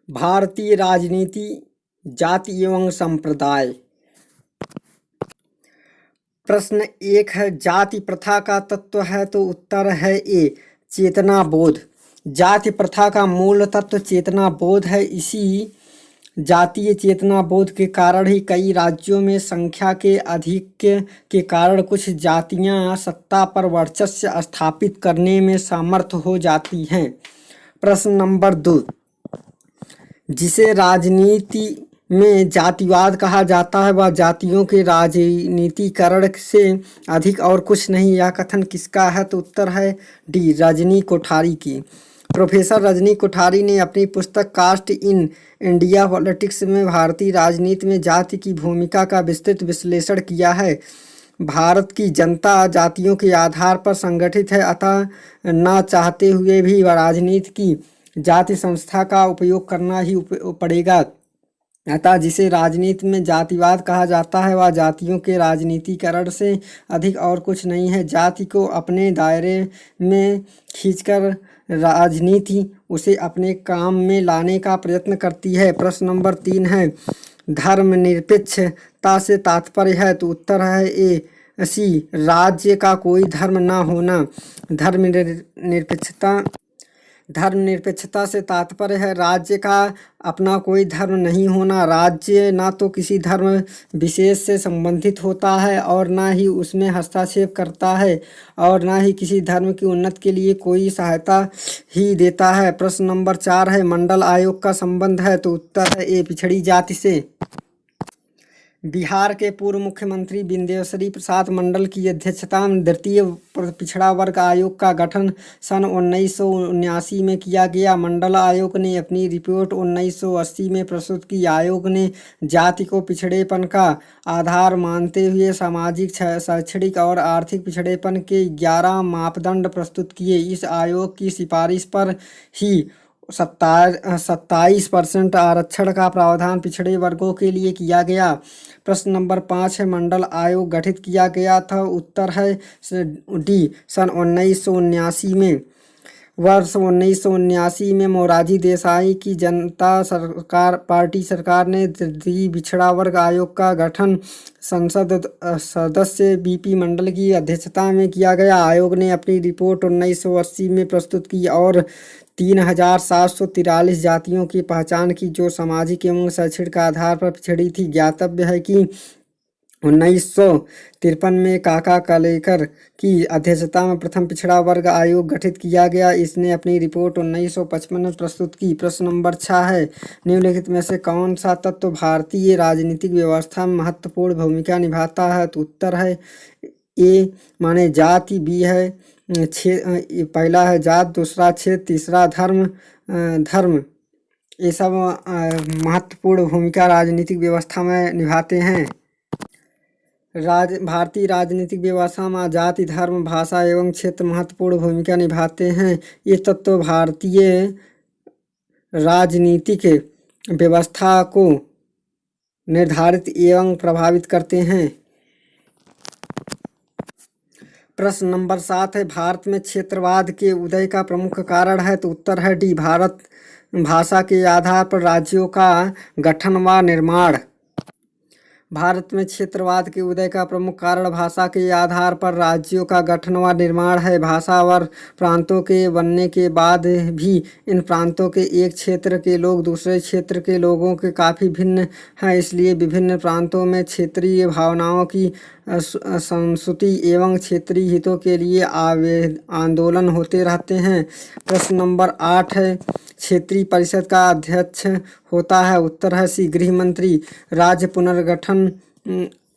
भारतीय राजनीति, जाति एवं संप्रदाय। प्रश्न 1 है, जाति प्रथा का तत्व है, तो उत्तर है ए, चेतना बोध। जाति प्रथा का मूल तत्व चेतना बोध है। इसी जातीय चेतना बोध के कारण ही कई राज्यों में संख्या के आधिक्य के कारण कुछ जातियां सत्ता पर वर्चस्व स्थापित करने में समर्थ हो जाती हैं। प्रश्न नंबर 2, जिसे राजनीति में जातिवाद कहा जाता है वह जातियों के राजनीतिकरण से अधिक और कुछ नहीं। यह कथन किसका है? तो उत्तर है डी, रजनी कोठारी की। प्रोफेसर रजनी कोठारी ने अपनी पुस्तक कास्ट इन इंडिया पॉलिटिक्स में भारतीय राजनीति में जाति की भूमिका का विस्तृत विश्लेषण किया है। भारत की जनता जातियों के आधार पर संगठित है, अतः न चाहते हुए भी राजनीति की जाति संस्था का उपयोग करना ही पड़ेगा। अतः जिसे राजनीति में जातिवाद कहा जाता है वह जातियों के राजनीतिकरण से अधिक और कुछ नहीं है। जाति को अपने दायरे में खींचकर राजनीति उसे अपने काम में लाने का प्रयत्न करती है। प्रश्न नंबर 3 है, धर्मनिरपेक्षता से तात्पर्य है, तो उत्तर है ए, सी, राज्य का कोई धर्म न होना। धर्मनिरपेक्षता से तात्पर्य है राज्य का अपना कोई धर्म नहीं होना। राज्य ना तो किसी धर्म विशेष से संबंधित होता है और ना ही उसमें हस्तक्षेप करता है और ना ही किसी धर्म की उन्नति के लिए कोई सहायता ही देता है। प्रश्न नंबर 4 है, मंडल आयोग का संबंध है, तो उत्तर है ए, पिछड़ी जाति से। बिहार के पूर्व मुख्यमंत्री विंध्यश्री प्रसाद मंडल की अध्यक्षता में द्वितीय पिछड़ा वर्ग आयोग का गठन सन 1979 में किया गया। मंडल आयोग ने अपनी रिपोर्ट 1980 में प्रस्तुत की। आयोग ने जाति को पिछड़ेपन का आधार मानते हुए सामाजिक, शैक्षणिक और आर्थिक पिछड़ेपन के 11 मापदंड प्रस्तुत किए। इस आयोग की सिफारिश पर ही 27% आरक्षण का प्रावधान पिछड़े वर्गों के लिए किया गया। प्रश्न नंबर 5 है, मंडल आयोग गठित किया गया था, उत्तर है डी, सन 1979 में। वर्ष 1979 में मोरारजी देसाई की जनता पार्टी सरकार ने तृतीय पिछड़ा वर्ग आयोग का गठन संसद सदस्य बीपी मंडल की अध्यक्षता में किया गया। आयोग ने अपनी रिपोर्ट 1980 में प्रस्तुत की और 3743 जातियों की पहचान की जो सामाजिक एवं शैक्षणिक आधार पर पिछड़ी थी। ज्ञातव्य है कि 1953 में काका कालेकर की अध्यक्षता में प्रथम पिछड़ा वर्ग आयोग गठित किया गया। इसने अपनी रिपोर्ट 1955 में प्रस्तुत की। प्रश्न नंबर 6 है, निम्नलिखित में से कौन सा तत्व भारतीय राजनीतिक व्यवस्था में महत्वपूर्ण भूमिका निभाता है? तो उत्तर है ए, माने जाति, बी है पहला है जात, दूसरा क्षेत्र, तीसरा धर्म। ये सब महत्वपूर्ण भूमिका राजनीतिक व्यवस्था में निभाते हैं। भारतीय राजनीतिक व्यवस्था में जाति, धर्म, भाषा एवं क्षेत्र महत्वपूर्ण भूमिका निभाते हैं। ये तत्व भारतीय राजनीतिक व्यवस्था को निर्धारित एवं प्रभावित करते हैं। प्रश्न नंबर 7 है, भारत में क्षेत्रवाद के उदय का प्रमुख कारण है, तो उत्तर है डी, भारत भाषा के आधार पर राज्यों का गठन व निर्माण। भारत में क्षेत्रवाद के उदय का प्रमुख कारण भाषा के आधार पर राज्यों का गठन व निर्माण है। भाषावर प्रांतों के बनने के बाद भी इन प्रांतों के एक क्षेत्र के लोग दूसरे क्षेत्र के लोगों के काफ़ी भिन्न हैं। इसलिए विभिन्न प्रांतों में क्षेत्रीय भावनाओं की संस्तुति एवं क्षेत्रीय हितों के लिए आंदोलन होते रहते हैं। प्रश्न नंबर 8 है, क्षेत्रीय परिषद का अध्यक्ष होता है, उत्तर है सी, गृह मंत्री। राज्य पुनर्गठन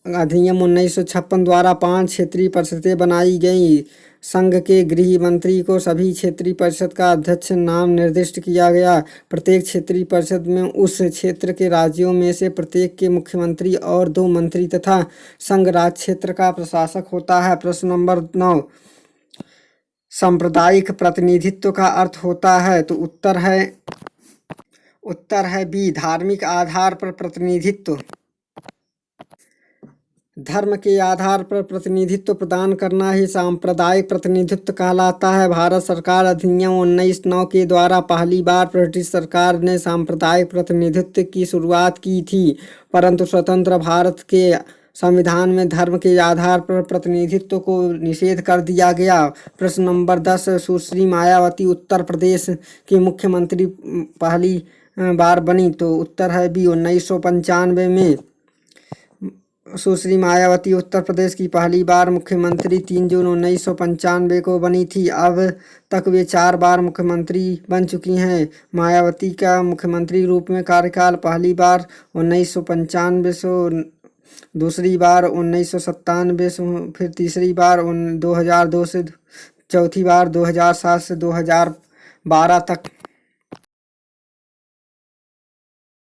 अधिनियम 1956 द्वारा 5 क्षेत्रीय परिषदें बनाई गई। संघ के गृह मंत्री को सभी क्षेत्रीय परिषद का अध्यक्ष नाम निर्दिष्ट किया गया। प्रत्येक क्षेत्रीय परिषद में उस क्षेत्र के राज्यों में से प्रत्येक के मुख्यमंत्री और 2 मंत्री तथा संघ राज्य क्षेत्र का प्रशासक होता है। प्रश्न नंबर 9, सांप्रदायिक प्रतिनिधित्व का अर्थ होता है, तो उत्तर है बी, धार्मिक आधार पर प्रतिनिधित्व। धर्म के आधार पर प्रतिनिधित्व प्रदान करना ही सांप्रदायिक प्रतिनिधित्व कहलाता है। भारत सरकार अधिनियम 1909 के द्वारा पहली बार ब्रिटिश सरकार ने सांप्रदायिक प्रतिनिधित्व की शुरुआत की थी, परंतु स्वतंत्र भारत के संविधान में धर्म के आधार पर प्रतिनिधित्व को निषेध कर दिया गया। प्रश्न नंबर 10, सुश्री मायावती उत्तर प्रदेश की मुख्यमंत्री पहली बार बनी, तो उत्तर है बी 1995 में। सुश्री मायावती उत्तर प्रदेश की पहली बार मुख्यमंत्री 3 जून 1995 को बनी थी। अब तक वे 4 बार मुख्यमंत्री बन चुकी हैं। मायावती का मुख्यमंत्री रूप में कार्यकाल पहली बार 1995 से, दूसरी बार 1997 से, फिर तीसरी बार 2002 से, चौथी बार 2007 से 2012 तक